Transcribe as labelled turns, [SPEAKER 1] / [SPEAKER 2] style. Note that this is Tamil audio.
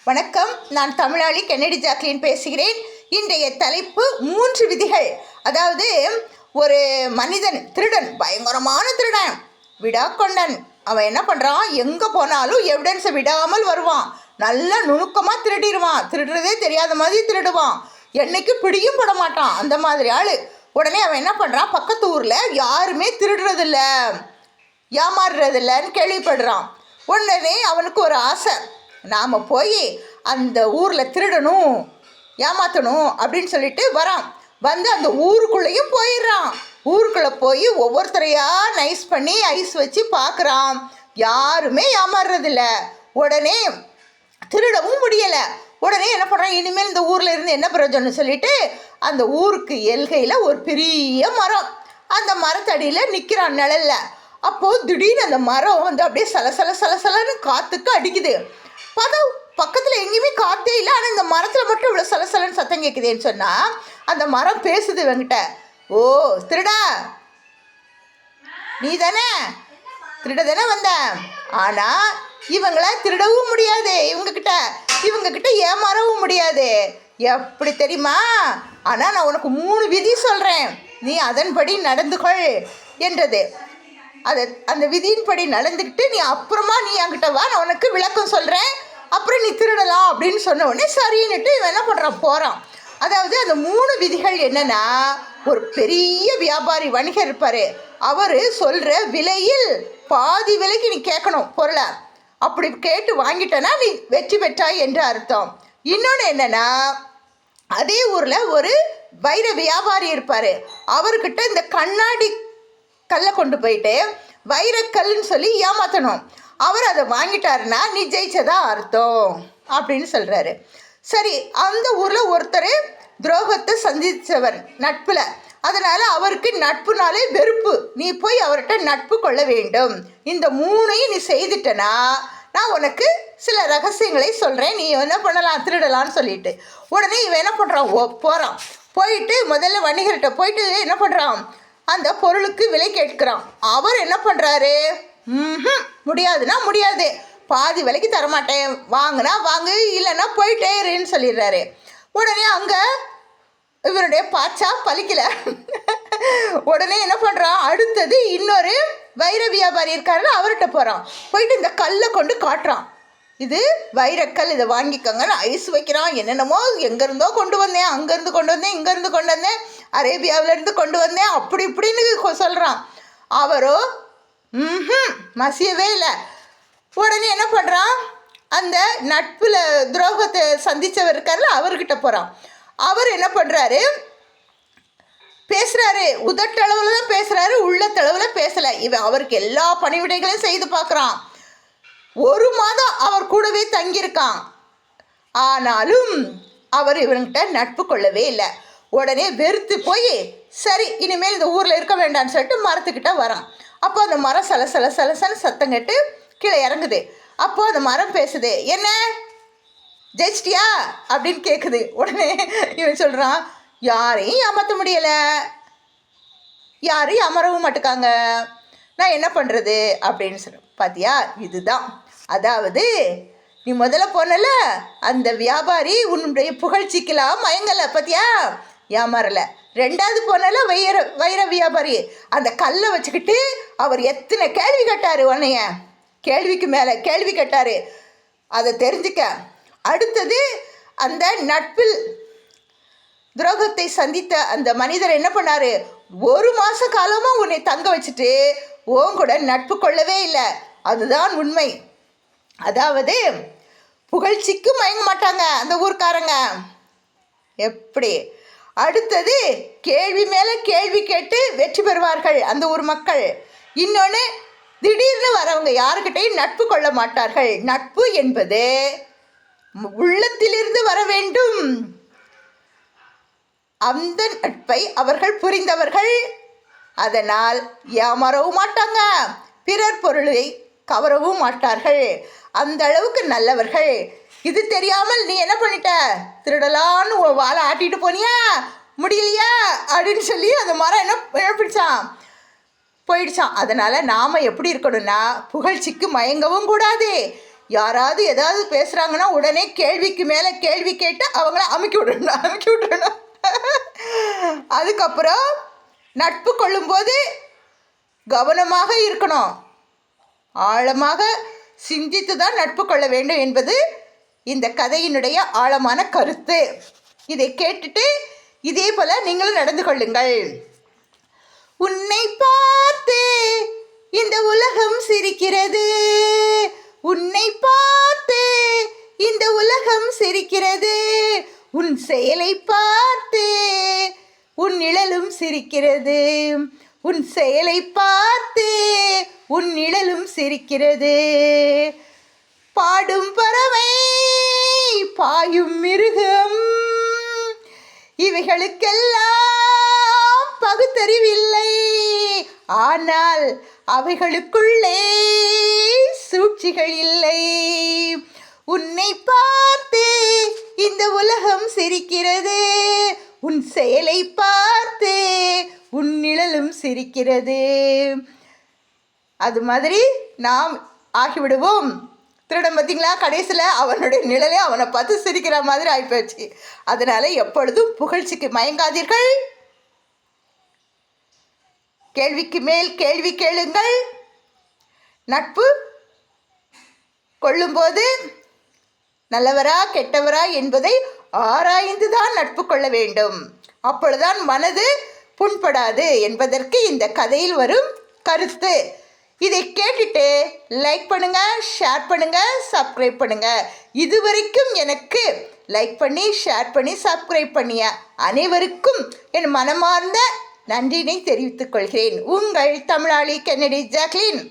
[SPEAKER 1] வணக்கம். நான் தமிழாளி கென்னடி ஜாக்லின் பேசுகிறேன். இன்றைய தலைப்பு 3 விதிகள். அதாவது ஒரு மனிதன் திருடன், பயங்கரமான திருடன், விடாக்கொண்டன். அவன் என்ன பண்ணுறான், எங்கே போனாலும் எவிடன்ஸை விடாமல் வருவான். நல்லா நுணுக்கமாக திருடிடுவான். திருடுறதே தெரியாத மாதிரி திருடுவான். என்னைக்கு பிடியும் பட மாட்டான். அந்த மாதிரி ஆள். உடனே அவன் என்ன பண்ணுறான், பக்கத்து ஊரில் யாருமே திருடுறதில்ல, ஏமாறுறதில்லன்னு கேள்விப்படுறான். உடனே அவனுக்கு ஒரு ஆசை, நாம் போய் அந்த ஊரில் திருடணும், ஏமாற்றணும் அப்படின்னு சொல்லிட்டு வரான். வந்து அந்த ஊருக்குள்ளேயும் போயிடுறான். ஊருக்குள்ளே போய் ஒவ்வொருத்தரையாக நைஸ் பண்ணி ஐஸ் வச்சு பார்க்குறான். யாருமே ஏமாறுறதில்ல. உடனே திருடவும் முடியலை. உடனே என்ன பண்ணுறான், இனிமேல் இந்த ஊரில் இருந்து என்ன பிரயோஜனம்னு சொல்லிட்டு அந்த ஊருக்கு எல்கையில் ஒரு பெரிய மரம், அந்த மரத்தடியில் நிற்கிறான் நிழலில். அப்போது திடீர்னு அந்த மரம் வந்து அப்படியே சலசலன்னு காற்றுக்கு அடிக்குது. பார்த்தா பக்கத்தில் எங்கேயுமே காற்றே இல்லை. ஆனால் இந்த மரத்தில் மட்டும் இவ்வளோ சலசலன்னு சத்தம் கேட்குதுன்னு சொன்னால் அந்த மரம் பேசுது இவங்கிட்ட. ஓ திருடா, நீ தானே திருட தானே வந்த. ஆனால் இவங்கள திருடவும் முடியாது, இவங்கக்கிட்ட ஏமாறவும் முடியாது. எப்படி தெரியுமா? ஆனால் நான் உனக்கு 3 விதி சொல்கிறேன், நீ அதன்படி நடந்து கொள் என்றது. அந்த விதியின்படி நடந்துக்கிட்டு நீ அப்புறமா நீ என்கிட்ட வா, நான் உனக்கு விளக்கம் சொல்கிறேன், அப்புறம் நீ திருடலாம் அப்படின்னு சொன்ன உடனே சரின்னுட்டு இவன் என்ன பண்ணுறான், போகிறான். அதாவது அந்த 3 விதிகள் என்னென்னா, ஒரு பெரிய வியாபாரி வணிகர் இருப்பார். அவர் சொல்கிற விலையில் பாதி விலைக்கு நீ கேட்கணும் பொருளை. அப்படி கேட்டு வாங்கிட்டனா நீ வெற்றி பெற்றாய் என்று அர்த்தம். இன்னொன்று என்னென்னா, அதே ஊரில் ஒரு வைர வியாபாரி இருப்பார். அவர்கிட்ட இந்த கண்ணாடி கல்லை கொண்டு போயிட்டு வைரக்கல்லுன்னு சொல்லி ஏமாற்றணும். அவர் அதை வாங்கிட்டாருன்னா நீ ஜெயிச்சதா அர்த்தம் அப்படின்னு சொல்கிறாரு. சரி, அந்த ஊரில் ஒருத்தர் துரோகத்தை சந்தித்தவர் நட்பில். அதனால் அவருக்கு நட்புனாலே வெறுப்பு. நீ போய் அவர்கிட்ட நட்பு கொள்ள வேண்டும். இந்த 3ஐயும் நீ செய்துட்டனா நான் உனக்கு சில ரகசியங்களை சொல்கிறேன், நீ என்ன பண்ணலாம், திருடலான்னு சொல்லிட்டு. உடனே இவன் என்ன பண்ணுறான், போகிறான். போயிட்டு முதல்ல வணிகர்கிட்ட போயிட்டு என்ன பண்ணுறான், அந்த பொருளுக்கு விலை கேட்குறான். அவர் என்ன பண்ணுறாரு, முடியாதுன்னா முடியாது, பாதி விலைக்கு தரமாட்டேன், வாங்கினா வாங்கு, இல்லைன்னா போயிட்டே இருன்னு சொல்லிடுறாரு. உடனே அங்கே இவருடைய பாச்சா பலிக்கலை. உடனே என்ன பண்ணுறான், அடுத்தது இன்னொரு வைர வியாபாரி இருக்காருன்னு அவர்கிட்ட போகிறான். போயிட்டு இந்த கல்லை கொண்டு காட்டுறான். இது வைரக்கல், இதை வாங்கிக்கோங்கன்னு ஐஸ் வைக்கிறான். என்னென்னமோ எங்கேருந்தோ கொண்டு வந்தேன், அங்கேருந்து கொண்டு வந்தேன், இங்கேருந்து கொண்டு வந்தேன், அரேபியாவிலேருந்து கொண்டு வந்தேன், அப்படி இப்படின்னு சொல்கிறான். அவரோ மசியவே இல்லை. உடனே என்ன பண்ணுறான், அந்த நட்பில் துரோகத்தை சந்தித்தவர் இருக்கார்ல அவர்கிட்ட போகிறான். அவர் என்ன பண்ணுறாரு, பேசுகிறாரு, உதட்டளவில் தான் பேசுகிறாரு, உள்ளத்தளவில் பேசலை. இவன் அவருக்கு எல்லா பணிவிடைகளையும் செய்து பார்க்குறான். 1 மாதம் அவர் கூடவே தங்கியிருக்கான். ஆனாலும் அவர் இவன்கிட்ட நட்பு கொள்ளவே இல்லை. உடனே வெறுத்து போய் சரி இனிமேல் இந்த ஊரில் இருக்க வேண்டாம்னு சொல்லிட்டு மரத்துக்கிட்ட வரான். அப்போ அந்த மரம் சலசலன்னு சத்தம் கேட்டு கீழே இறங்குது. அப்போது அந்த மரம் பேசுது, என்ன ஜெயிச்சிட்டியா அப்படின்னு கேட்குது. உடனே இவன் சொல்கிறான், யாரையும் ஏமாற்ற முடியலை, யாரையும் அமரவும் மாட்டுக்காங்க, நான் என்ன பண்ணுறது அப்படின்னு சொல்கிறேன். பார்த்தியா, இதுதான். அதாவது நீ முதல்ல போனல அந்த வியாபாரி உன்னுடைய புகழ்ச்சிக்கலாம் மயங்கலை, பார்த்தியா, ஏமாறலை. 2வது போனல வைர வியாபாரி அந்த கல்லை வச்சுக்கிட்டு அவர் எத்தனை கேள்வி கேட்டார், உன்னைய கேள்விக்கு மேலே கேள்வி கேட்டார், அதை தெரிஞ்சுக்க. அடுத்தது அந்த நட்பில் துரோகத்தை சந்தித்த அந்த மனிதர் என்ன பண்ணார், 1 மாத காலமாக உன்னை தங்க வச்சுட்டு உன் கூட நட்பு கொள்ளவே இல்லை. அதுதான் உண்மை. அதாவது புகழ்ச்சிக்கு மயங்க மாட்டாங்க அந்த ஊர்க்காரங்க. எப்படி? அடுத்தது கேள்வி மேலே கேள்வி கேட்டு வெற்றி பெறுவார்கள் அந்த ஊர் மக்கள். இன்னொன்று, திடீர்னு வரவங்க யாருக்கிட்டையும் நட்பு கொள்ள மாட்டார்கள். நட்பு என்பது உள்ளத்திலிருந்து வர வேண்டும். அந்த நட்பை அவர்கள் புரிந்தவர்கள். அதனால் ஏமாறவும் மாட்டாங்க, பிறர் பொருளை கவரவும் மாட்டார்கள். அந்த அளவுக்கு நல்லவர்கள். இது தெரியாமல் நீ என்ன பண்ணிட்ட, திருடலான்னு வாழை ஆட்டிட்டு போனியா, முடியலையா அப்படின்னு சொல்லி அந்த மரம் என்ன போயிடுச்சான். அதனால் நாம் எப்படி இருக்கணும்னா, புகழ்ச்சிக்கு மயங்கவும் கூடாது, யாராவது ஏதாவது பேசுகிறாங்கன்னா உடனே கேள்விக்கு மேலே கேள்வி கேட்டு அவங்கள அமுக்கி விட்டுறணும். அதுக்கப்புறம் நட்பு கொள்ளும்போது கவனமாக இருக்கணும். ஆழமாக சிந்தித்து தான் நட்பு கொள்ள வேண்டும் என்பது இந்த கதையினுடைய ஆழமான கருத்து. இதை கேட்டுட்டு இதே போல் நீங்களும் நடந்து கொள்ளுங்கள். உன்னை பார்த்து இந்த உலகம் சிரிக்கிறது, உன்னை பார்த்து இந்த உலகம் சிரிக்கிறது, உன் செயலை பார்த்து உன் நிழலும் சிரிக்கிறது, உன் செயலை பார்த்து உன் நிழலும் சிரிக்கிறது. பாடும் பறவை, பாயும் மிருகம், இவைகளுக்கெல்லாம் பகுத்தறிவில்லை. ஆனால் அவைகளுக்குள்ளே சூழ்ச்சிகள் இல்லை. உன்னை பார்த்து இந்த உலகம் சிரிக்கிறது, உன் செயலை பார்த்து உன் நிழலும் சிரிக்கிறது. அது மாதிரி நாம் ஆகிவிடுவோம். திருடன் பார்த்தீங்களா, கடைசியில் அவனுடைய நிழலே அவனை பார்த்து சிரிக்கிற மாதிரி ஆகிப்போச்சு. அதனால் எப்பொழுதும் புகழ்ச்சிக்கு மயங்காதீர்கள். கேள்விக்கு மேல் கேள்வி கேளுங்கள். நட்பு கொள்ளும்போது நல்லவரா கெட்டவரா என்பதை ஆராய்ந்து தான் நட்பு கொள்ள வேண்டும். அப்பொழுதுதான் மனது புண்படாது என்பதற்கு இந்த கதையில் வரும் கருத்து. இதை கேட்டுட்டு லைக் பண்ணுங்கள், ஷேர் பண்ணுங்கள், சப்ஸ்கிரைப் பண்ணுங்கள். இதுவரைக்கும் எனக்கு லைக் பண்ணி ஷேர் பண்ணி சப்ஸ்கிரைப் பண்ணிய அனைவருக்கும் என் மனமார்ந்த நன்றினை தெரிவித்துக் கொள்கிறேன். உங்கள் தமிழாளி கென்னடி ஜாக்லின்.